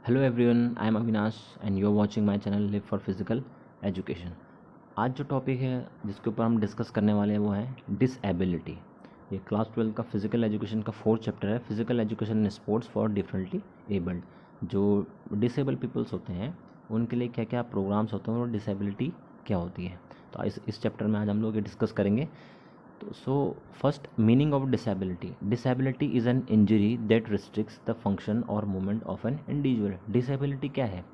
Hello everyone, I am Avinash and you are watching my channel live for physical education. आज जो topic है जिसके ऊपर हम डिस्कस करने वाले हैं वो है डिसएबिलिटी। ये क्लास 12 का फिजिकल एजुकेशन का 4th चैप्टर है, physical education in sports for differently abled. जो डिसेबल पीपल्स होते हैं उनके लिए क्या क्या प्रोग्राम्स होते हैं और डिसेबिलिटी क्या होती है, तो इस चैप्टर में आज हम लोग ये डिस्कस करेंगे। तो first, meaning of disability. Disability is an injury that restricts the function और movement of an individual. Disability क्या है?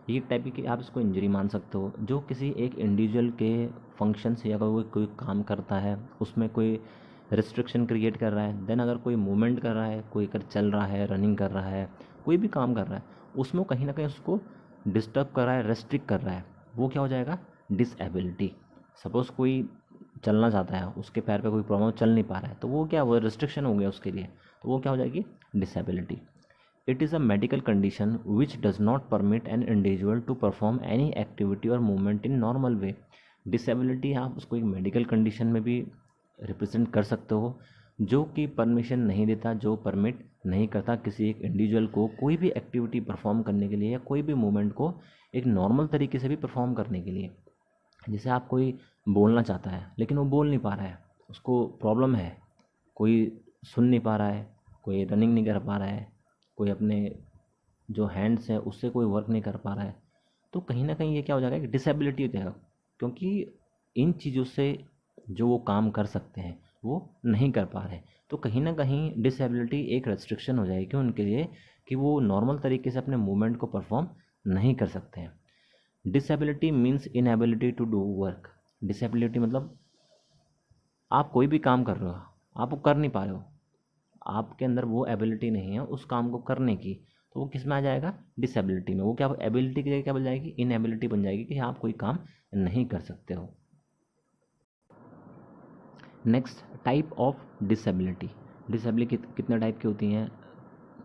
ये एक टाइप की आप इसको इंजरी मान सकते हो जो किसी एक इंडिविजुअल के फंक्शन से, अगर वो कोई काम करता है उसमें कोई रिस्ट्रिक्शन क्रिएट कर रहा है, देन अगर कोई मूवमेंट कर रहा है, कोई अगर चल रहा है, रनिंग कर रहा है, कोई भी काम कर रहा है, उसमें कहीं ना कहीं उसको डिस्टर्ब कर रहा है, रेस्ट्रिक्ट कर रहा है, वो क्या हो जाएगा? डिसएबिलिटी। सपोज़ कोई चलना चाहता है, उसके पैर पे कोई प्रॉब्लम, चल नहीं पा रहा है, तो वो क्या, वो रिस्ट्रिक्शन हो गया उसके लिए, तो वो क्या हो जाएगी? Disability. It is a medical condition which does not permit an individual to perform any activity और movement in normal way. Disability आप उसको एक मेडिकल कंडीशन में भी रिप्रेजेंट कर सकते हो जो कि परमिशन नहीं देता, जो परमिट नहीं करता किसी एक इंडिविजुअल को कोई भी एक्टिविटी परफॉर्म करने के लिए या कोई भी मूवमेंट को एक नॉर्मल तरीके से भी परफॉर्म करने के लिए। जैसे आप कोई बोलना चाहता है लेकिन वो बोल नहीं पा रहा है, उसको प्रॉब्लम है, कोई सुन नहीं पा रहा है, कोई रनिंग नहीं कर पा रहा है, कोई अपने जो हैंड्स हैं उससे कोई वर्क नहीं कर पा रहा है, तो कहीं ना कहीं ये क्या हो जाएगा? एक डिसेबिलिटी हो जाएगा, क्योंकि इन चीज़ों से जो वो काम कर सकते हैं वो नहीं कर पा रहे, तो कहीं ना कहीं डिसेबिलिटी एक रेस्ट्रिक्शन हो जाएगी उनके लिए कि वो नॉर्मल तरीके से अपने मूवमेंट को परफॉर्म नहीं कर सकते हैं। Disability means inability to do work. Disability मतलब आप कोई भी काम कर रहे हो, आप वो कर नहीं पा रहे हो, आपके अंदर वो एबिलिटी नहीं है उस काम को करने की, तो वो किस में आ जाएगा? डिसेबिलिटी में। वो क्या एबिलिटी की जगह क्या बन जाएगी? इनएबिलिटी बन जाएगी कि आप कोई काम नहीं कर सकते हो। Next, type of disability. Disability कितने टाइप की होती हैं?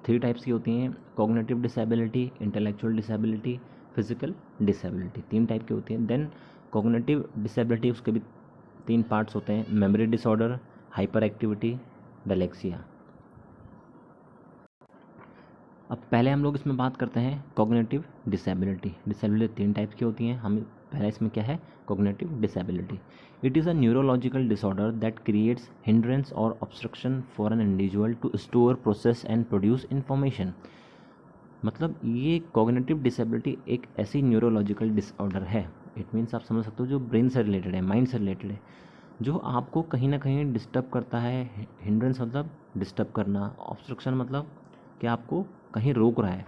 3 टाइप्स की होती हैं। Cognitive disability, intellectual disability, physical disability. 3 type की होती हैं। देन कॉग्निटिव डिसेबिलिटी, उसके भी 3 पार्ट्स होते हैं। Memory disorder, hyperactivity, dyslexia. अब पहले हम लोग इसमें बात करते हैं कॉग्निटिव डिसेबिलिटी। डिसेबिलिटी 3 टाइप्स की होती हैं। हम पहले इसमें क्या है? Cognitive disability. It is a neurological disorder that creates hindrance और obstruction for an individual to store, process and produce information. मतलब ये कॉग्निटिव डिसेबिलिटी एक ऐसी न्यूरोलॉजिकल डिसऑर्डर है, इट मीन्स आप समझ सकते हो, जो ब्रेन से रिलेटेड है, माइंड से रिलेटेड है, जो आपको कहीं ना कहीं डिस्टर्ब करता है। हिंड्रेंस मतलब डिस्टर्ब करना, ऑब्स्ट्रक्शन मतलब कि आपको कहीं रोक रहा है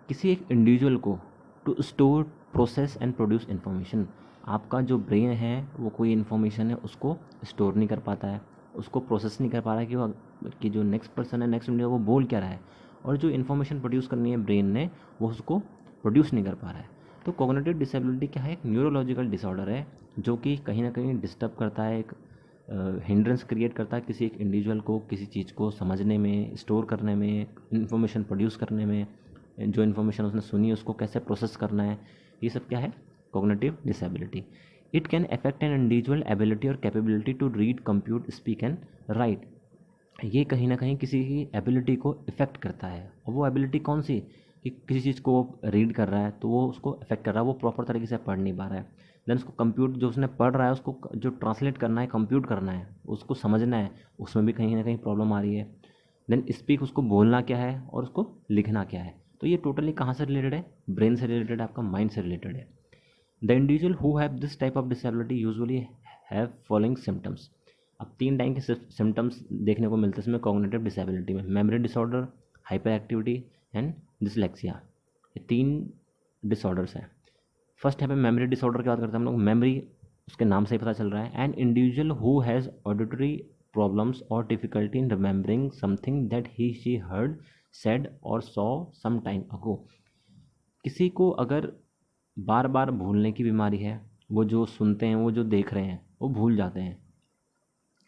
किसी एक इंडिविजुअल को to store, process and produce information. आपका जो ब्रेन है वो कोई इन्फॉर्मेशन है उसको स्टोर नहीं कर पाता है, उसको प्रोसेस नहीं कर पा रहा है कि जो नेक्स्ट पर्सन है, नेक्स्ट इंडिविजुअल, वो बोल क्या रहा है, और जो इन्फॉर्मेशन प्रोड्यूस करनी है ब्रेन ने वो उसको प्रोड्यूस नहीं कर पा रहा है। तो कॉग्निटिव डिसेबिलिटी क्या है? एक न्यूरोलॉजिकल डिसऑर्डर है जो कि कहीं ना कहीं डिस्टर्ब करता है, एक हिंड्रेंस क्रिएट करता है किसी एक इंडिविजुअल को किसी चीज़ को समझने में, स्टोर करने में, इन्फॉर्मेशन प्रोड्यूस करने में, जो इन्फॉर्मेशन उसने सुनी है उसको कैसे प्रोसेस करना है। ये सब क्या है? Cognitive disability. It can affect an individual ability और capability to read, compute, speak and write. ये कहीं ना कहीं किसी की एबिलिटी को इफ़ेक्ट करता है, और वो एबिलिटी कौन सी? कि किसी चीज़ को वो रीड कर रहा है तो वो उसको इफेक्ट कर रहा है, वो प्रॉपर तरीके से पढ़ नहीं पा रहा है। देन उसको कंप्यूट, जो उसने पढ़ रहा है उसको जो ट्रांसलेट करना है, कंप्यूट करना है, उसको समझना है, उसमें भी कहीं ना कहीं प्रॉब्लम आ रही है। देन स्पीक, उसको बोलना क्या है और उसको लिखना क्या है। तो ये टोटली कहाँ से रिलेटेड है? ब्रेन से रिलेटेड है, आपका माइंड से रिलेटेड है। The individual who have this type of disability usually have following symptoms. अब 3 टाइप के सिम्टम्स देखने को मिलते हैं इसमें कॉग्निटिव डिसेबिलिटी में। Memory disorder, hyper activity and dyslexia. ये 3 डिसऑर्डर्स हैं। फर्स्ट यहाँ पे मेमोरी डिसऑर्डर की बात करते हैं हम लोग। मेमोरी, उसके नाम से ही पता चल रहा है, an individual who has auditory problems और difficulty in remembering something that he she heard, said और सॉ सम टाइम अगो। किसी को अगर बार बार भूलने की बीमारी है, वो जो सुनते हैं, वो जो देख रहे हैं, वो भूल जाते हैं,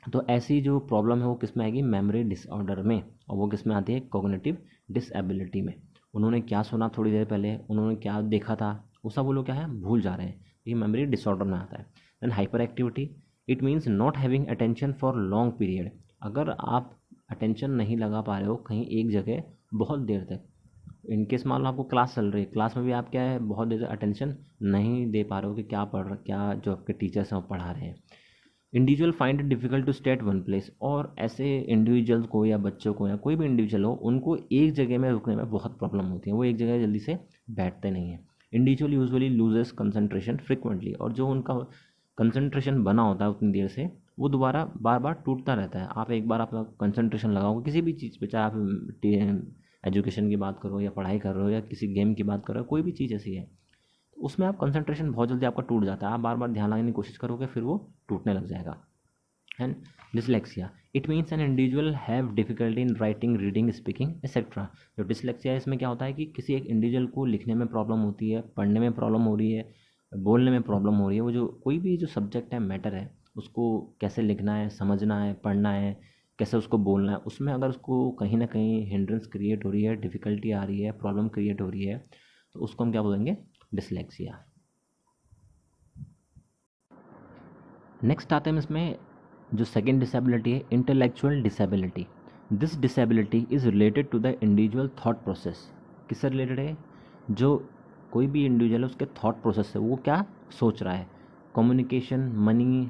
तो ऐसी जो प्रॉब्लम है वो किस में आएगी? मेमोरी डिसऑर्डर में। और वो किस में आती है? कॉग्निटिव डिसएबिलिटी में। उन्होंने क्या सुना थोड़ी देर पहले, उन्होंने क्या देखा था, वो सब वो लोग क्या है? भूल जा रहे हैं। ये मेमोरी डिसऑर्डर में आता है। Then hyperactivity, it means not having attention for long period. अगर आप अटेंशन नहीं लगा पा रहे हो कहीं एक जगह बहुत देर तक, इनकेस मान लो आपको क्लास चल रही है, क्लास में भी आप क्या है बहुत देर अटेंशन नहीं दे पा रहे हो कि क्या पढ़ रहे, क्या जो आपके टीचर्स हैं वो पढ़ा रहे हैं। Individual find it difficult to stay at one place, और ऐसे इंडिविजुअल्स को या बच्चों को या कोई भी इंडिविजुअल हो, उनको एक जगह में रुकने में बहुत प्रॉब्लम होती है, वो एक जगह जल्दी से बैठते नहीं हैं। Individual usually loses concentration frequently, और जो उनका कंसंट्रेशन बना होता है उतनी देर से, वो दोबारा बार बार टूटता रहता है। आप एक बार अपना कंसंट्रेशन लगाओगे किसी भी चीज़ पे, चाहे आप एजुकेशन की बात करो या पढ़ाई कर रहे हो या किसी गेम की बात करो, कोई भी चीज़ ऐसी है, उसमें आप कंसंट्रेशन बहुत जल्दी आपका टूट जाता है। आप बार बार ध्यान लगाने की कोशिश करोगे, फिर वो टूटने लग जाएगा। And dyslexia, it means an individual have difficulty in writing, reading, speaking etcetera. जो डिसलेक्सिया है, इसमें क्या होता है कि किसी एक इंडिविजुअल को लिखने में प्रॉब्लम होती है, पढ़ने में प्रॉब्लम हो रही है, बोलने में प्रॉब्लम हो रही है। वो जो कोई भी जो सब्जेक्ट है, मैटर है, उसको कैसे लिखना है, समझना है, पढ़ना है, कैसे उसको बोलना है, उसमें अगर उसको कहीं ना कहीं हिंड्रेंस क्रिएट हो रही है, डिफ़िकल्टी आ रही है, प्रॉब्लम क्रिएट हो रही है, तो उसको हम क्या बोलेंगे? डिसलेक्सिया। नेक्स्ट आते हैं इसमें जो सेकेंड डिसेबिलिटी है, intellectual disability. This disability is related to the individual thought process. किससे रिलेटेड है? जो कोई भी इंडिविजुअल है उसके थॉट प्रोसेस से, वो क्या सोच रहा है। Communication, money,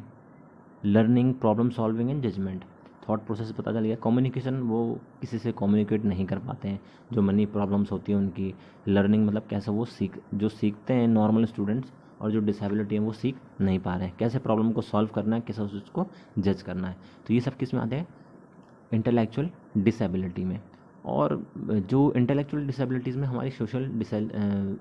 learning, problem solving and judgement. Thought process पता चल गया। कम्युनिकेशन, वो किसी से कम्युनिकेट नहीं कर पाते हैं, जो मनी प्रॉब्लम्स होती है उनकी। लर्निंग मतलब कैसे वो जो सीखते हैं नॉर्मल स्टूडेंट्स, और जो डिसेबिलिटी है वो सीख नहीं पा रहे हैं, कैसे प्रॉब्लम को सॉल्व करना है, कैसे उसको जज करना है। तो ये सब किस में आते हैं? इंटेलेक्चुअल डिसेबिलिटी में। और जो इंटेलेक्चुअल डिसेबिलिटीज़ में हमारी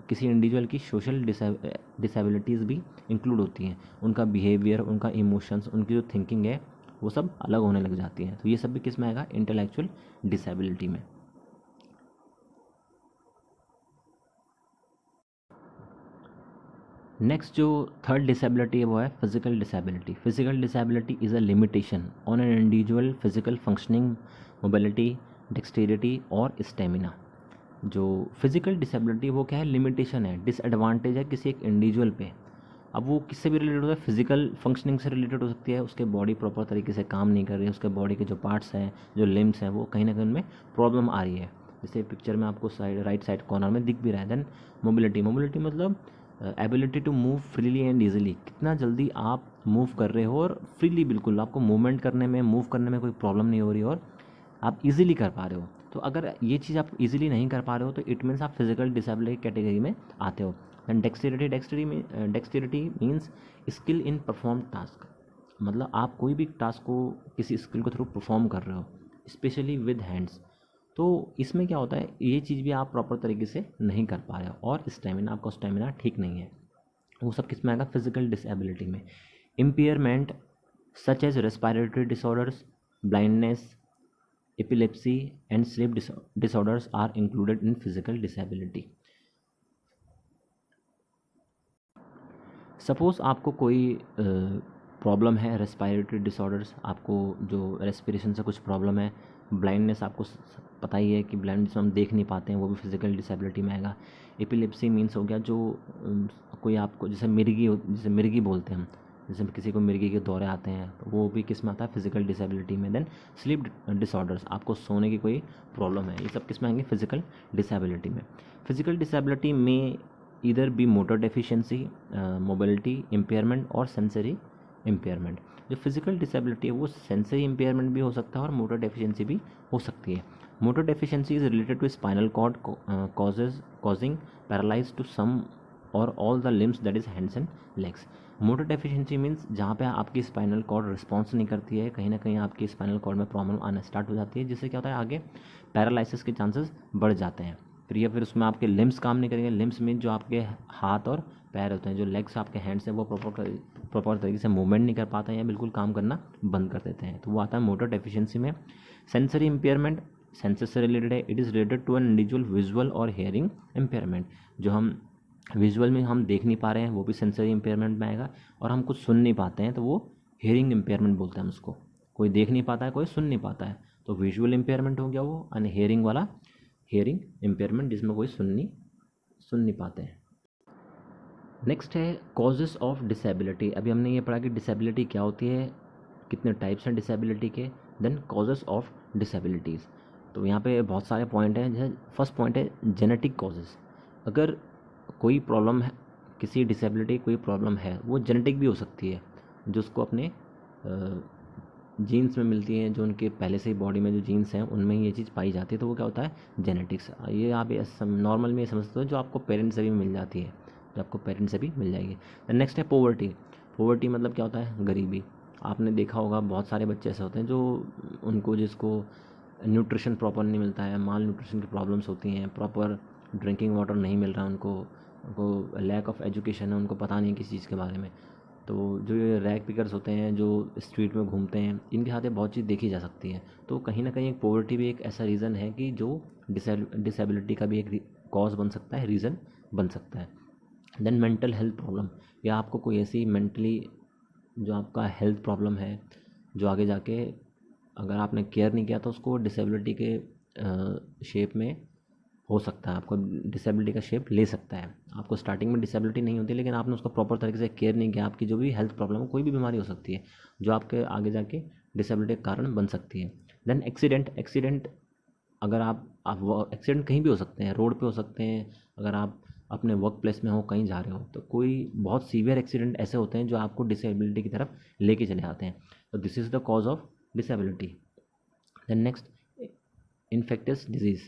किसी इंडिविजुअल की सोशल डिसेबिलिटीज़ भी इंक्लूड होती हैं। उनका बिहेवियर, उनका इमोशंस, उनकी जो थिंकिंग है, वो सब अलग होने लग जाती हैं। तो ये सब भी किस में आएगा? इंटेलेक्चुअल डिसेबिलिटी में। नेक्स्ट जो थर्ड डिसेबिलिटी है वो है physical disability. Physical disability is a limitation on an individual physical functioning, mobility, dexterity और स्टेमिना। जो फिजिकल डिसेबिलिटी वो क्या है? लिमिटेशन है, डिसएडवांटेज है किसी एक इंडिविजुअल पे। अब वो किससे भी रिलेटेड होता है? फिजिकल फंक्शनिंग से रिलेटेड हो सकती है, उसके बॉडी प्रॉपर तरीके से काम नहीं कर रही है, उसके बॉडी के जो पार्ट्स हैं, जो लिम्स हैं, वो कहीं ना कहीं उनमें प्रॉब्लम आ रही है। जैसे पिक्चर में आपको राइट साइड कॉर्नर में दिख भी रहा है। देन मोबिलिटी, मोबिलिटी मतलब ability to move freely and easily. कितना जल्दी आप मूव कर रहे हो और फ्रीली, बिल्कुल आपको मूवमेंट करने में, मूव करने में कोई प्रॉब्लम नहीं हो रही और आप इजीली कर पा रहे हो। तो अगर ये चीज़ आप इजीली नहीं कर पा रहे हो, तो इट मीन्स आप फिजिकल डिसेबिलिटी कैटेगरी में आते हो। And dexterity, dexterity means skill in perform task. मतलब आप कोई भी टास्क को किसी स्किल के थ्रू परफॉर्म कर रहे हो, स्पेशली विद हैंड्स। तो इसमें क्या होता है, ये चीज़ भी आप प्रॉपर तरीके से नहीं कर पा रहे हो, और स्टेमिना, आपका स्टेमिना ठीक नहीं है। वो सब किस में आएगा? फिजिकल डिसेबिलिटी में। Impairment such as respiratory disorders, blindness, epilepsy and sleep disorders are included in physical disability. Suppose आपको कोई प्रॉब्लम है, रेस्पिरेटरी डिसऑर्डर्स, आपको जो रेस्पिरेशन से कुछ प्रॉब्लम है, ब्लाइंडनेस, आपको पता ही है कि ब्लाइंडनेस में हम देख नहीं पाते हैं, वो भी फिजिकल डिसेबिलिटी में आएगा। एपिलेप्सी मीन्स हो गया जो कोई आपको, जैसे मिर्गी बोलते हैं हम, जैसे किसी को मिर्गी के दौरे आते हैं, तो वो भी किस में आता है? फिजिकल डिसेबिलिटी में। देन स्लीप डिसऑर्डर्स, आपको सोने की कोई प्रॉब्लम है, ये सब किस में आएंगे? फिजिकल डिसेबिलिटी में। फिजिकल डिसेबिलिटी में इधर बी मोटर डेफिशिएंसी, मोबिलिटी इम्पेयरमेंट और सेंसरी इम्पेयरमेंट। जो फिजिकल डिसेबिलिटी है वो सेंसरी इम्पेयरमेंट भी हो सकता है और मोटर डेफिशिएंसी भी हो सकती है। Motor deficiency is related to spinal cord causing paralyze to some और all the limbs, that is hands and legs. Motor deficiency means जहाँ पे आपकी स्पाइनल कॉर्ड रिस्पॉन्स नहीं करती है, कहीं ना कहीं आपकी स्पाइनल कॉर्ड में प्रॉब्लम आना स्टार्ट हो जाती है, जिससे क्या होता है, आगे पैरालिसिस के चांसेस बढ़ जाते हैं। फिर उसमें आपके लिम्स काम नहीं करेंगे। लिम्स मीन जो आपके हाथ और पैर होते हैं, जो लेग्स आपके हैंड्स हैं, वो प्रॉपर तरीके से मूवमेंट नहीं कर पाते हैं या बिल्कुल काम करना बंद कर देते हैं, तो वो आता है मोटर डेफिशिएंसी में। सेंसरी इम्पेयरमेंट सेंसेस से रिलेटेड है। It is related to an individual visual और हेयरिंग इम्पेयरमेंट। जो हम विजुअल में हम देख नहीं पा रहे हैं, वो भी सेंसरी इम्पेयरमेंट में आएगा, और हम कुछ सुन नहीं पाते हैं, तो वो हेयरिंग इम्पेयरमेंट बोलते हैं हम उसको। कोई देख नहीं पाता है, कोई सुन नहीं पाता है, तो विजुअल इम्पेयरमेंट हो गया वो, एंड हेयरिंग वाला हेयरिंग इम्पेयरमेंट, जिसमें कोई सुन नहीं पाते हैं। नेक्स्ट है कॉजेस ऑफ डिसेबिलिटी। अभी हमने ये पढ़ा कि डिसेबिलिटी क्या होती है, कितने टाइप्स हैं डिसेबिलिटी के। Then causes of disabilities. तो यहाँ पे बहुत सारे पॉइंट हैं। जैसे फर्स्ट पॉइंट है जेनेटिक कॉजेज़। अगर कोई प्रॉब्लम है, किसी डिसेबिलिटी कोई प्रॉब्लम है, वो जेनेटिक भी हो सकती है, जो उसको अपने जीन्स में मिलती हैं, जो उनके पहले से ही बॉडी में जो जीन्स हैं उनमें ही ये चीज़ पाई जाती है, तो वो क्या होता है जेनेटिक्स। ये आप नॉर्मल में समझते हो, जो आपको पेरेंट्स से भी मिल जाती है, जो आपको पेरेंट्स से भी मिल जाएगी। नेक्स्ट है पोवर्टी। पोवर्टी मतलब क्या होता है गरीबी। आपने देखा होगा बहुत सारे बच्चे ऐसे होते हैं जो उनको जिसको न्यूट्रिशन प्रॉपर नहीं मिलता है, माल न्यूट्रिशन की प्रॉब्लम्स होती हैं, प्रॉपर ड्रिंकिंग वाटर नहीं मिल रहा उनको लैक ऑफ एजुकेशन है, उनको पता नहीं किसी चीज़ के बारे में। तो जो ये रैग पिकर्स होते हैं जो स्ट्रीट में घूमते हैं, इनके हाथ में बहुत चीज़ देखी जा सकती है। तो कहीं ना कहीं एक पॉवर्टी भी एक ऐसा रीज़न है कि जो डिसेबिलिटी का भी एक कॉज बन सकता है, रीज़न बन सकता है। देन मेंटल हेल्थ प्रॉब्लम, या आपको कोई ऐसी मेंटली जो आपका हेल्थ प्रॉब्लम है, जो आगे जाके अगर आपने केयर नहीं किया तो उसको डिसेबिलिटी के शेप में हो सकता है, आपको डिसेबिलिटी का शेप ले सकता है। आपको स्टार्टिंग में डिसेबिलिटी नहीं होती, लेकिन आपने उसका प्रॉपर तरीके से केयर नहीं किया, आपकी जो भी हेल्थ प्रॉब्लम हो, कोई भी बीमारी हो सकती है जो आपके आगे जाके डिसेबिलिटी का कारण बन सकती है। देन एक्सीडेंट, अगर आप एक्सीडेंट कहीं भी हो सकते हैं, रोड पे हो सकते हैं, अगर आप अपने वर्क प्लेस में हो, कहीं जा रहे हो, तो कोई बहुत सीवियर एक्सीडेंट ऐसे होते हैं जो आपको डिसेबिलिटी की तरफ लेके चले आते हैं। तो this is the cause of disability. Then next infectious disease,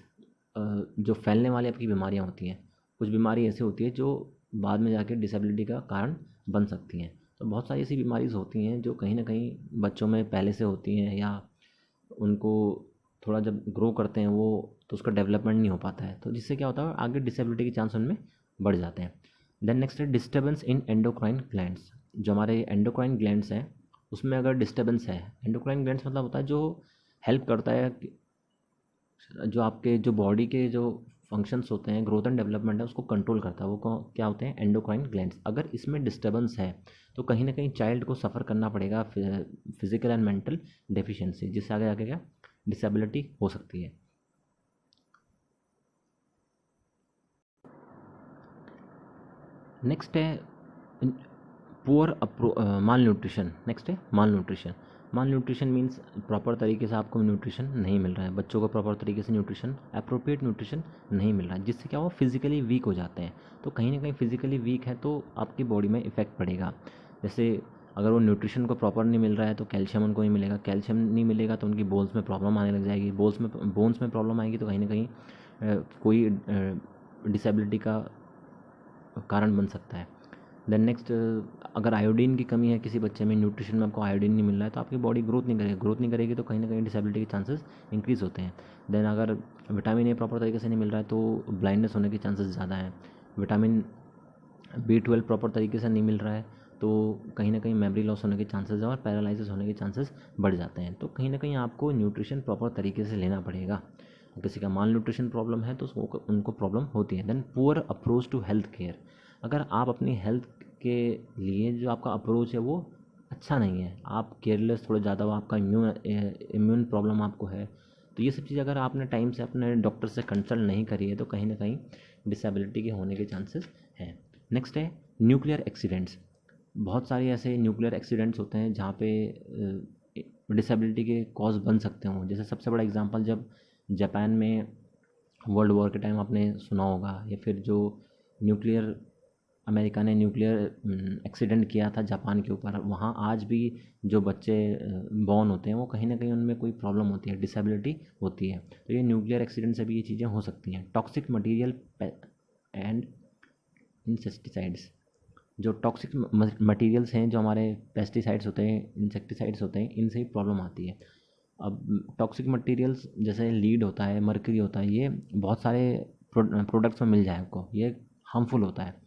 जो फैलने वाली आपकी बीमारियां होती हैं। कुछ बीमारी ऐसी होती है जो बाद में जाके डिसेबिलिटी का कारण बन सकती हैं। तो बहुत सारी ऐसी बीमारीज़ होती हैं जो कहीं ना कहीं बच्चों में पहले से होती हैं, या उनको थोड़ा जब ग्रो करते हैं वो, तो उसका डेवलपमेंट नहीं हो पाता है, तो जिससे क्या होता है आगे डिसेबिलिटी के चांस उनमें बढ़ जाते हैं। देन नेक्स्ट है डिस्टर्बेंस इन एंडोक्राइन ग्लैंड्स। जो हमारे एंडोक्राइन ग्लैंड्स हैं उसमें अगर डिस्टर्बेंस है, एंडोक्राइन ग्लैंड्स मतलब होता है जो हेल्प करता है जो आपके जो बॉडी के जो फंक्शंस होते हैं, ग्रोथ एंड डेवलपमेंट है, उसको कंट्रोल करता है, वो क्या होते हैं एंडोक्राइन ग्लैंड्स। अगर इसमें डिस्टर्बेंस है तो कहीं ना कहीं चाइल्ड को सफ़र करना पड़ेगा फिजिकल एंड मेंटल डेफिशिएंसी, जिससे आगे आगे क्या डिसेबिलिटी हो सकती है। नेक्स्ट है पुअर माल न्यूट्रिशन। नेक्स्ट है माल न्यूट्रिशन। माल न्यूट्रिशन मीन्स प्रॉपर तरीके से आपको न्यूट्रिशन नहीं मिल रहा है, बच्चों को प्रॉपर तरीके से न्यूट्रिशन, अप्रोप्रिएट न्यूट्रिशन नहीं मिल रहा है, जिससे क्या वो फिजिकली वीक हो जाते हैं। तो कहीं ना कहीं फिजिकली वीक है तो आपकी बॉडी में इफेक्ट पड़ेगा। जैसे अगर वो न्यूट्रिशन को प्रॉपर नहीं मिल रहा है तो कैल्शियम उनको नहीं मिलेगा, कैल्शियम नहीं मिलेगा तो उनकी बोन्स में प्रॉब्लम आने लग जाएगी, बोन्स में प्रॉब्लम आएगी तो कहीं ना कहीं कोई डिसेबिलिटी का कारण बन सकता है। देन नेक्स्ट, अगर आयोडीन की कमी है किसी बच्चे में, न्यूट्रिशन में आपको आयोडीन नहीं मिल रहा है, तो आपकी बॉडी ग्रोथ नहीं करेगी, तो कहीं ना कहीं डिसेबिलिटी के चांसेस इंक्रीज़ होते हैं। देन अगर विटामिन ए प्रॉपर तरीके से नहीं मिल रहा है तो ब्लाइंडनेस होने के चांसेस ज़्यादा हैं। विटामिन B12 प्रॉपर तरीके से नहीं मिल रहा है तो कहीं ना कहीं मेमोरी लॉस होने के चांसेस हैं और पैरालिसिस होने के चांसेस बढ़ जाते हैं। तो कहीं ना कहीं आपको न्यूट्रिशन प्रॉपर तरीके से लेना पड़ेगा। किसी का माल न्यूट्रिशन प्रॉब्लम है तो उनको प्रॉब्लम होती है। Then poor approach to health care, अगर आप अपनी हेल्थ के लिए जो आपका अप्रोच है वो अच्छा नहीं है, आप केयरलेस थोड़ा ज़्यादा हो, आपका इम्यून प्रॉब्लम आपको है, तो ये सब चीज़ अगर आपने टाइम से अपने डॉक्टर से कंसल्ट नहीं करी है तो कहीं ना कहीं डिसेबिलिटी के होने के चांसेस हैं। नेक्स्ट है न्यूक्लियर एक्सीडेंट्स। बहुत सारे ऐसे न्यूक्लियर एक्सीडेंट्स होते हैं जहाँ पे डिसेबिलिटी के कॉज बन सकते हों। जैसे सबसे बड़ा एग्जांपल, जब जापान में वर्ल्ड वॉर के टाइम आपने सुना होगा, या फिर जो न्यूक्लियर अमेरिका ने न्यूक्लियर एक्सीडेंट किया था जापान के ऊपर, वहाँ आज भी जो बच्चे बॉर्न होते हैं वो कहीं ना कहीं उनमें कोई प्रॉब्लम होती है, डिसेबिलिटी होती है। तो ये न्यूक्लियर एक्सीडेंट से भी ये चीज़ें हो सकती हैं। टॉक्सिक मटीरियल एंड इंसेक्टिसाइड्स, जो टॉक्सिक मटीरियल्स हैं, जो हमारे पेस्टिसाइड्स होते हैं, इंसेक्टिसाइड्स होते हैं, इनसे ही प्रॉब्लम आती है। अब टॉक्सिक मटीरियल्स जैसे लीड होता है, मर्करी होता है, ये बहुत सारे प्रोडक्ट्स में मिल जाए आपको, ये हार्मफुल होता है।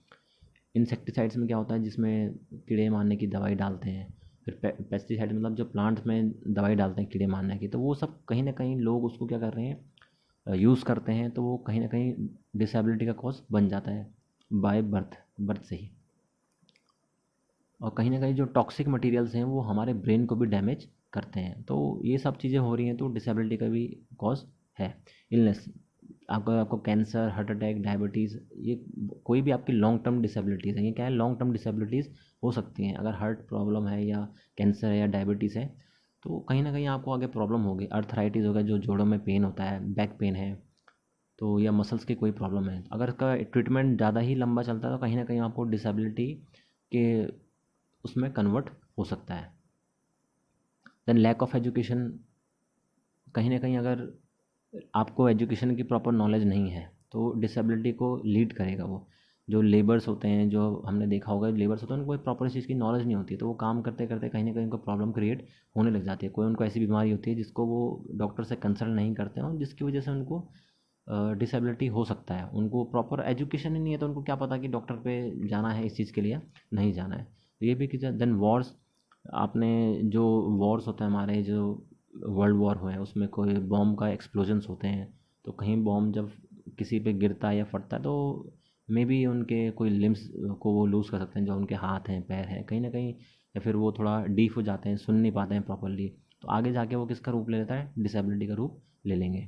इंसेक्टिसाइड्स में क्या होता है, जिसमें कीड़े मारने की दवाई डालते हैं। फिर पेस्टिसाइड मतलब जो प्लांट्स में दवाई डालते हैं कीड़े मारने की, तो वो सब कहीं ना कहीं लोग उसको क्या कर रहे हैं यूज़ करते हैं, तो वो कहीं ना कहीं डिसेबिलिटी का कॉज बन जाता है बाय बर्थ से ही। और कहीं ना कहीं जो टॉक्सिक मटेरियल्स हैं वो हमारे ब्रेन को भी डैमेज करते हैं। तो ये सब चीज़ें हो रही हैं तो डिसेबिलिटी का भी कॉज है। इलनेस, आपको कैंसर, हार्ट अटैक, डायबिटीज़, ये कोई भी आपकी लॉन्ग टर्म डिसेबिलिटीज़ है, ये क्या है लॉन्ग टर्म डिसेबिलिटीज़ हो सकती हैं। अगर हार्ट प्रॉब्लम है या कैंसर है या डायबिटीज़ है तो कहीं ना कहीं आपको आगे प्रॉब्लम होगी। अर्थराइटिस हो गया, जो जोड़ों में पेन होता है, बैक पेन है तो, या मसल्स की कोई प्रॉब्लम है, अगर इसका ट्रीटमेंट ज़्यादा ही लंबा चलता है तो कहीं ना कहीं आपको डिसेबिलिटी के उसमें कन्वर्ट हो सकता है। देन लैक ऑफ एजुकेशन, कहीं ना कहीं अगर आपको एजुकेशन की प्रॉपर नॉलेज नहीं है तो डिसेबिलिटी को लीड करेगा वो। जो लेबर्स होते हैं, जो हमने देखा होगा लेबर्स होते हैं, उनको प्रॉपर इस चीज़ की नॉलेज नहीं होती, तो वो काम करते करते कहीं ना कहीं उनको प्रॉब्लम क्रिएट होने लग जाती है। कोई उनको ऐसी बीमारी होती है जिसको वो डॉक्टर से कंसल्ट नहीं करते हैं और जिसकी वजह से उनको डिसेबिलिटी हो सकता है। उनको प्रॉपर एजुकेशन ही नहीं है तो उनको क्या पता कि डॉक्टर पे जाना है इस चीज़ के लिए, नहीं जाना है। तो ये भी कि देन वॉर्स, आपने जो वॉर्स होते हैं हमारे, जो वर्ल्ड वॉर हुए हैं उसमें कोई बॉम्ब का एक्सप्लोजन्स होते हैं, तो कहीं बॉम्ब जब किसी पे गिरता है या फटता है तो मे बी उनके कोई लिम्स को वो लूज़ कर सकते हैं, जो उनके हाथ हैं, पैर हैं कहीं ना कहीं, या फिर वो थोड़ा डीफ हो जाते हैं, सुन नहीं पाते हैं प्रॉपरली, तो आगे जाके वो किसका रूप ले लेता है, डिसेबिलिटी का रूप ले लेंगे।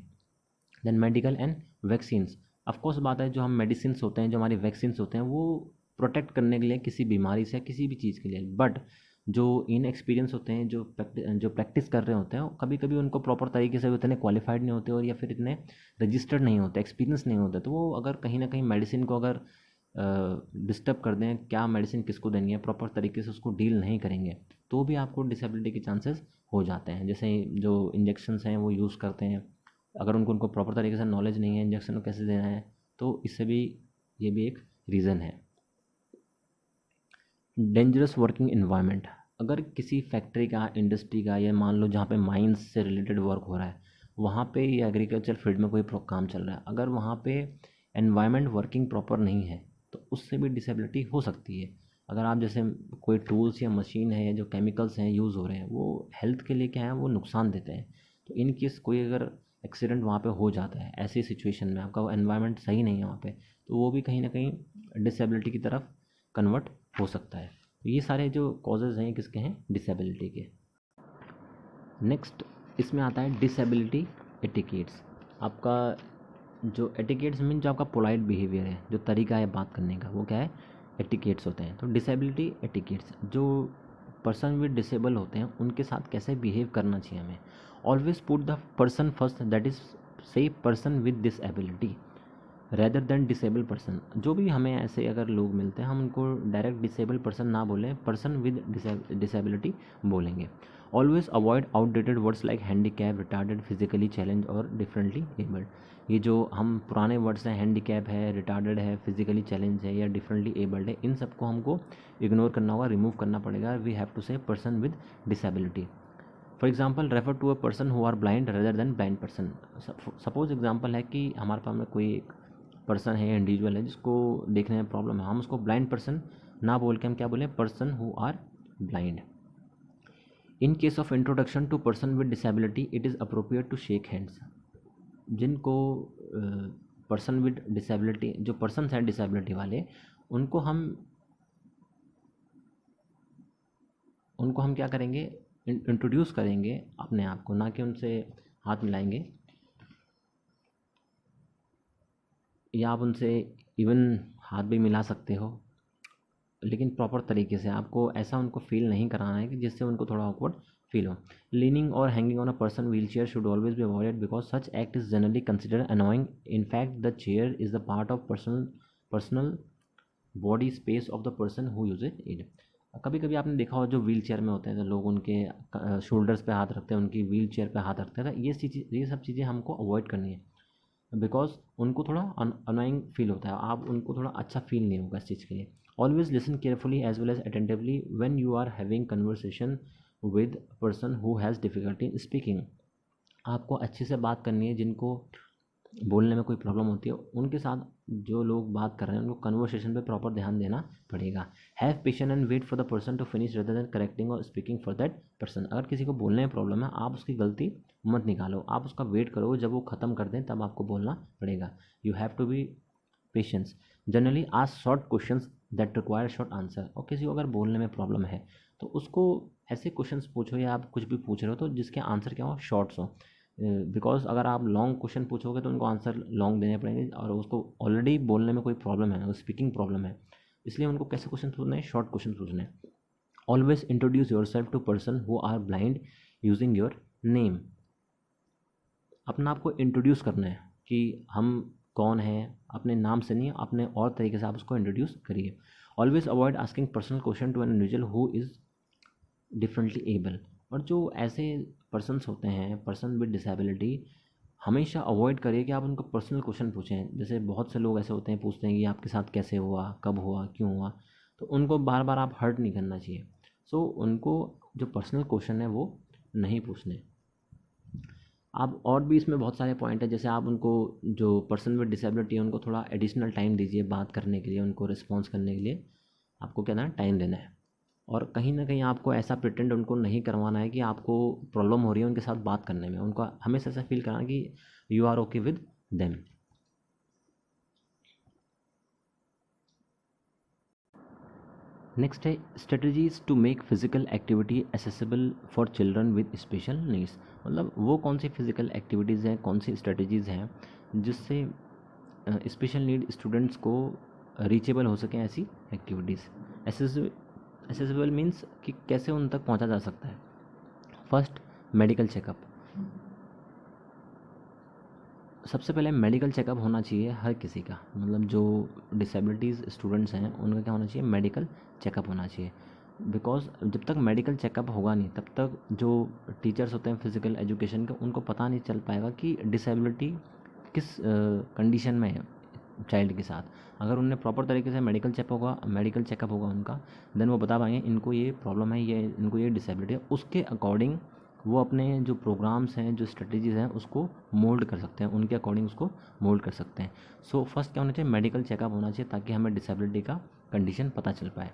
Then medical and vaccines, of course बात है, जो हम मेडिसिन होते हैं, जो हमारी वैक्सीन्स होते हैं वो प्रोटेक्ट करने के लिए किसी बीमारी से, किसी भी चीज़ के लिए, बट जो इन एक्सपीरियंस होते हैं, जो प्रैक्टिस कर रहे होते हैं, कभी कभी उनको प्रॉपर तरीके से उतने क्वालिफाइड नहीं होते और या फिर इतने रजिस्टर्ड नहीं होते, एक्सपीरियंस नहीं होता, तो वो अगर कहीं ना कहीं मेडिसिन को अगर डिस्टर्ब कर दें, क्या मेडिसिन किसको देनी है, प्रॉपर तरीके से उसको डील नहीं करेंगे, तो भी आपको डिसेबिलिटी के चांसेस हो जाते हैं। जैसे जो इंजेक्शंस हैं वो यूज़ करते हैं, अगर उनको प्रॉपर तरीके से नॉलेज नहीं है इंजेक्शन को कैसे देना है, तो इससे भी ये भी एक रीज़न है। डेंजरस वर्किंग इन्वायरमेंट, अगर किसी फैक्ट्री का, इंडस्ट्री का, या मान लो जहाँ पे माइंस से रिलेटेड वर्क हो रहा है वहाँ पे, या एग्रीकल्चर फील्ड में कोई काम चल रहा है, अगर वहाँ पे एनवायरनमेंट वर्किंग प्रॉपर नहीं है तो उससे भी डिसेबिलिटी हो सकती है। अगर आप जैसे कोई टूल्स या मशीन है या जो केमिकल्स हैं यूज़ हो रहे हैं वो हेल्थ के लिए क्या है, वो नुकसान देते हैं, तो इन केस कोई अगर एक्सीडेंट वहाँ पे हो जाता है, ऐसी सिचुएशन में आपका वो एनवायरनमेंट सही नहीं है वहाँ पे, तो वो भी कहीं ना कहीं डिसेबिलिटी की तरफ कन्वर्ट हो सकता है। तो ये सारे जो कॉजेज़ हैं किसके हैं, डिसेबिलिटी के। नेक्स्ट इसमें आता है डिसेबिलिटी एटिकेट्स। आपका जो एटिकेट्स मीन जो आपका पोलाइट बिहेवियर है, जो तरीका है बात करने का, वो क्या है, एटिकेट्स होते हैं। तो डिसेबिलिटी एटिकेट्स, जो पर्सन विद डिसेबल होते हैं उनके साथ कैसे बिहेव करना चाहिए हमें। Always put the person first, that is say person with disability rather than disable person. जो भी हमें ऐसे अगर लोग मिलते हैं हम उनको डायरेक्ट डिसेबल पर्सन ना बोलें, पर्सन विद डिसेबिलिटी बोलेंगे। Always avoid outdated words like handicap, retarded, physically challenge और डिफरेंटली एबल्ड। ये जो हम पुराने वर्ड्स हैं, हैंडीकैप है, रिटार्डेड है, फिजिकली चैलेंज है या डिफरेंटली एबल्ड है, इन सबको हमको इग्नोर करना होगा, रिमूव करना पड़ेगा। We have to say person with disability. For example refer to a person who are blind rather than blind person. Suppose example है कि हमारे पास में कोई पर्सन है, इंडिविजुअल है जिसको देखने में प्रॉब्लम है, हम उसको ब्लाइंड पर्सन ना बोल के हम क्या बोलें, person who are blind. In case of introduction to person with disability it is appropriate to shake hands. जिनको पर्सन विद डिसेबिलिटी, जो पर्सन हैं डिसेबिलिटी वाले, उनको हम क्या करेंगे, इंट्रोड्यूस करेंगे अपने आप को, ना कि उनसे हाथ मिलाएंगे, या आप उनसे इवन हाथ भी मिला सकते हो, लेकिन प्रॉपर तरीके से। आपको ऐसा उनको फील नहीं कराना है कि जिससे उनको थोड़ा ऑकवर्ड फील हो। लीनिंग और hanging on a person wheel chair should always be avoided because such act is generally considered annoying. In fact the chair is the part of personal body space of the person who use it. कभी कभी आपने देखा हो जो wheel chair में होते हैं तो लोग उनके शोल्डर्स पे हाथ रखते हैं, उनकी व्हील चेयर पे हाथ रखते हैं, तो ये सब चीज़ें हमको अवॉइड करनी है बिकॉज उनको थोड़ा अनोइंग फील होता है, आप उनको थोड़ा अच्छा फील नहीं होगा इस चीज़ के लिए। Always listen carefully as well as attentively when you are having conversation with person who has difficulty in speaking. आपको अच्छे से बात करनी है, जिनको बोलने में कोई प्रॉब्लम होती है उनके साथ जो लोग बात कर रहे हैं उनको कन्वर्सेशन पे प्रॉपर ध्यान देना पड़ेगा। Have patience and wait for the person to finish rather than correcting और स्पीकिंग फॉर दैट पर्सन। अगर किसी को बोलने में प्रॉब्लम है आप उसकी गलती मत निकालो, आप उसका वेट करो, जब वो ख़त्म कर दें तब आपको बोलना पड़ेगा। You have to be patience. Generally ask short questions that require short answer. और किसी को अगर बोलने में प्रॉब्लम है तो उसको ऐसे क्वेश्चंस पूछो, या आप कुछ भी पूछ रहे हो तो जिसके आंसर क्या हो, शॉर्ट्स हो। बिकॉज अगर आप लॉन्ग क्वेश्चन पूछोगे तो उनको आंसर लॉन्ग देने पड़ेंगे, और उसको ऑलरेडी बोलने में कोई प्रॉब्लम है, स्पीकिंग प्रॉब्लम है, इसलिए उनको कैसे क्वेश्चन पूछने हैं, शॉर्ट क्वेश्चन पूछने हैं। Always introduce yourself to person who are blind using your name. अपना आपको इंट्रोड्यूस करना है कि हम कौन हैं, अपने नाम से नहीं, अपने और तरीके से आप उसको इंट्रोड्यूस करिए। Always avoid asking personal question to an individual who is differently able. और जो ऐसे पर्सनस होते हैं, पर्सन विद डिसेबिलिटी, हमेशा अवॉइड करिए कि आप उनको पर्सनल क्वेश्चन पूछें। जैसे बहुत से लोग ऐसे होते हैं, पूछते हैं कि आपके साथ कैसे हुआ, कब हुआ, क्यों हुआ, तो उनको बार बार आप हर्ट नहीं करना चाहिए। सो उनको जो पर्सनल क्वेश्चन है वो नहीं पूछने। आप और भी इसमें बहुत सारे पॉइंट है, जैसे आप उनको, जो पर्सन विद डिसेबिलिटी है, उनको थोड़ा एडिशनल टाइम दीजिए बात करने के लिए, उनको रिस्पॉन्स करने के लिए आपको क्या ना टाइम देना है। और कहीं ना कहीं आपको ऐसा प्रिटेंड उनको नहीं करवाना है कि आपको प्रॉब्लम हो रही है उनके साथ बात करने में। उनको हमेशा ऐसा फील कराना कि you are okay with them. Next है strategies to make physical activity accessible for children with special needs. मतलब वो कौन सी फिजिकल एक्टिविटीज़ हैं, कौन सी स्ट्रेटजीज़ हैं जिससे स्पेशल नीड स्टूडेंट्स को रीचेबल हो सकें ऐसी एक्टिविटीज़। एसेसिबल मीन्स कि कैसे उन तक पहुंचा जा सकता है। First, medical checkup. सबसे पहले मेडिकल चेकअप होना चाहिए हर किसी का, मतलब जो डिसेबिलिटीज़ स्टूडेंट्स हैं उनका क्या होना चाहिए, मेडिकल चेकअप होना चाहिए। बिकॉज जब तक मेडिकल चेकअप होगा नहीं तब तक जो टीचर्स होते हैं फिज़िकल एजुकेशन के, उनको पता नहीं चल पाएगा कि डिसेबिलिटी किस कंडीशन में है चाइल्ड के साथ। अगर उन्हें प्रॉपर तरीके से मेडिकल चेकअप होगा उनका, देन वो बता पाएंगे इनको ये प्रॉब्लम है, ये इनको ये डिसेबिलिटी है। उसके अकॉर्डिंग वो अपने जो प्रोग्राम्स हैं, जो स्ट्रेटजीज़ हैं, उसको मोल्ड कर सकते हैं, उनके अकॉर्डिंग उसको मोल्ड कर सकते हैं। सो फर्स्ट क्या होना चाहिए, मेडिकल चेकअप होना चाहिए ताकि हमें डिसेबिलिटी का कंडीशन पता चल पाए।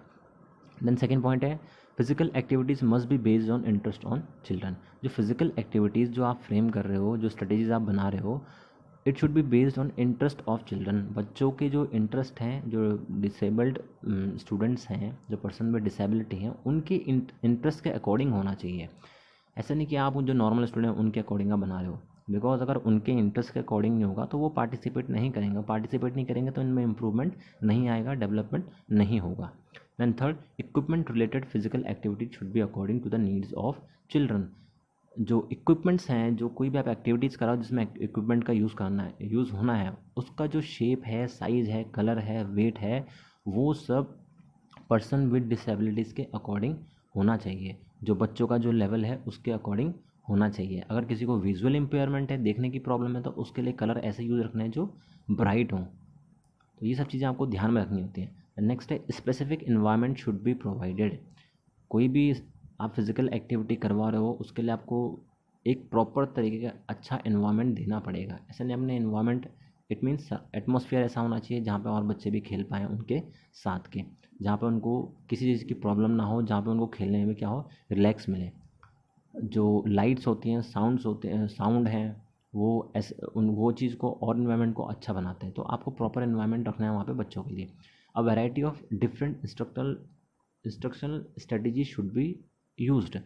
देन सेकेंड पॉइंट है physical activities must be based on interest on children. जो फिजिकल एक्टिविटीज़ जो आप फ्रेम कर रहे हो, जो स्ट्रेटजीज आप बना रहे हो, it should be based on interest of children. बच्चों के जो इंटरेस्ट हैं, जो डिसेबल्ड स्टूडेंट्स हैं, जो पर्सन में डिसेबिलिटी हैं, उनके इंटरेस्ट के अकॉर्डिंग होना चाहिए। ऐसा नहीं कि आप जो नॉर्मल स्टूडेंट हैं उनके अकॉर्डिंग आप बना रहे हो। बिकॉज अगर उनके इंटरेस्ट के अकॉर्डिंग नहीं होगा तो वो पार्टिसिपेट नहीं करेंगे तो इनमें इंप्रूवमेंट नहीं आएगा, डेवलपमेंट नहीं होगा। Then third, equipment related physical activity should be according to the needs of children. जो इक्विपमेंट्स हैं, जो कोई भी आप एक्टिविटीज़ कराओ जिसमें इक्विपमेंट का यूज़ होना है, उसका जो शेप है, साइज़ है, कलर है, वेट है, वो सब पर्सन विद डिसेबिलिटीज़ के अकॉर्डिंग होना चाहिए। जो बच्चों का जो लेवल है उसके अकॉर्डिंग होना चाहिए। अगर किसी को विजुअल इम्पेयरमेंट है, देखने की प्रॉब्लम है, तो उसके लिए कलर ऐसे यूज़ रखने हैं जो ब्राइट हों। तो ये सब चीज़ें आपको ध्यान में रखनी होती हैं। नेक्स्ट है specific environment should be provided. कोई भी आप फिज़िकल एक्टिविटी करवा रहे हो उसके लिए आपको एक प्रॉपर तरीके का अच्छा इन्वायरमेंट देना पड़ेगा। ऐसे नहीं, अपने इन्वायरमेंट, इट मीन्स एटमॉस्फेयर ऐसा होना चाहिए जहाँ पे और बच्चे भी खेल पाएँ उनके साथ के, जहाँ पे उनको किसी चीज़ की प्रॉब्लम ना हो, जहाँ पे उनको खेलने में क्या हो, रिलैक्स मिले। जो लाइट्स होती हैं, साउंड हैं, वो ऐसे वो चीज़ को और इन्वायरमेंट को अच्छा बनाते हैं। तो आपको प्रॉपर इन्वायरमेंट रखना है वहाँ पे बच्चों के लिए। A variety of different instructional strategy should be used.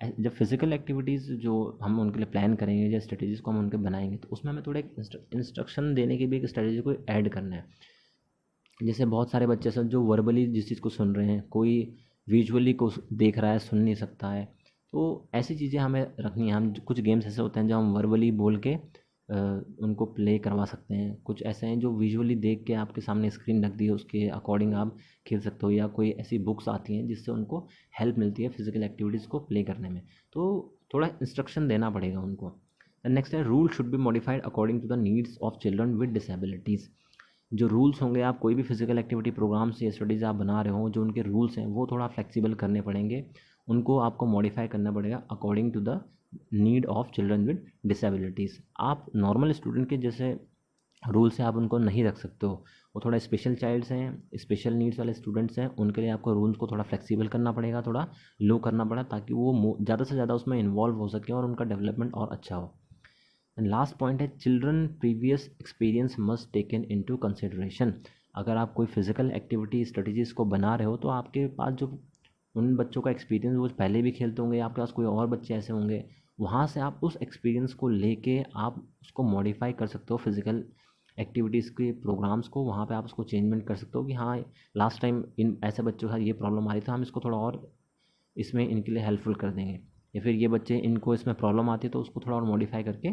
जब फिजिकल एक्टिविटीज़ जो हम उनके लिए प्लान करेंगे या स्ट्रेटजीज़ को हम उनके बनाएंगे, तो उसमें हमें थोड़ा एक इंस्ट्रक्शन देने की भी एक स्ट्रेटजी को ऐड करना है। जैसे बहुत सारे बच्चे सब जो वर्बली जिस चीज़ को सुन रहे हैं, कोई विजुअली को देख रहा है, सुन नहीं सकता है, तो ऐसी चीज़ें हमें रखनी है। हम कुछ गेम्स ऐसे होते हैं जो हम वर्बली बोल के उनको प्ले करवा सकते हैं। कुछ ऐसे हैं जो विजुअली देख के आपके सामने स्क्रीन रख दी है, उसके अकॉर्डिंग आप खेल सकते हो। या कोई ऐसी बुक्स आती हैं जिससे उनको हेल्प मिलती है फिजिकल एक्टिविटीज़ को प्ले करने में। तो थोड़ा इंस्ट्रक्शन देना पड़ेगा उनको। नेक्स्ट है rule should be modified according to the needs of children with disabilities. जो रूल्स होंगे, आप कोई भी फिजिकल एक्टिविटी प्रोग्राम्स या स्टडीज़ आप बना रहे हो, जो उनके रूल्स हैं वो थोड़ा फ्लेक्सिबल करने पड़ेंगे, उनको आपको मॉडिफाई करना पड़ेगा according to the need of children with disabilities. आप नॉर्मल स्टूडेंट के जैसे रूल से आप उनको नहीं रख सकते हो। वो थोड़ा स्पेशल चाइल्ड्स हैं, स्पेशल नीड्स वाले स्टूडेंट्स हैं, उनके लिए आपको रूल्स को थोड़ा फ्लेक्सिबल करना पड़ेगा, थोड़ा लो करना पड़ा, ताकि वो ज़्यादा से ज़्यादा उसमें इन्वॉल्व हो सके और उनका डेवलपमेंट और अच्छा हो। एंड लास्ट पॉइंट है children previous experience must taken into consideration. अगर आप कोई फिजिकल एक्टिविटी स्ट्रेटजीज़ को बना रहे हो तो आपके पास जो उन बच्चों का एक्सपीरियंस, वो पहले भी खेलते होंगे, आपके पास कोई और बच्चे ऐसे होंगे, वहाँ से आप उस एक्सपीरियंस को लेके आप उसको मॉडिफाई कर सकते हो। फिजिकल एक्टिविटीज़ के प्रोग्राम्स को वहाँ पे आप उसको चेंजमेंट कर सकते हो कि हाँ, लास्ट टाइम इन ऐसे बच्चों के साथ ये प्रॉब्लम आ रही थी, हम इसको थोड़ा और इसमें इनके लिए हेल्पफुल कर देंगे। या फिर ये बच्चे इनको इसमें प्रॉब्लम आती है तो उसको थोड़ा और मॉडिफाई करके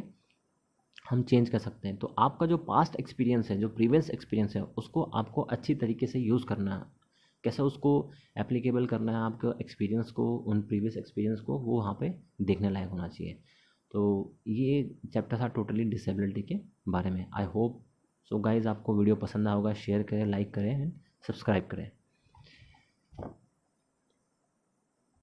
हम चेंज कर सकते हैं। तो आपका जो पास्ट एक्सपीरियंस है, जो प्रीवियस एक्सपीरियंस है, उसको आपको अच्छी तरीके से यूज़ करना है, कैसे उसको एप्लीकेबल करना है आपके एक्सपीरियंस को, उन प्रीवियस एक्सपीरियंस को, वो वहाँ पे देखने लायक होना चाहिए। तो ये चैप्टर था टोटली डिसेबिलिटी के बारे में। आई होप सो गाइज़ आपको वीडियो पसंद आया होगा। शेयर करें, लाइक करें एंड सब्सक्राइब करें।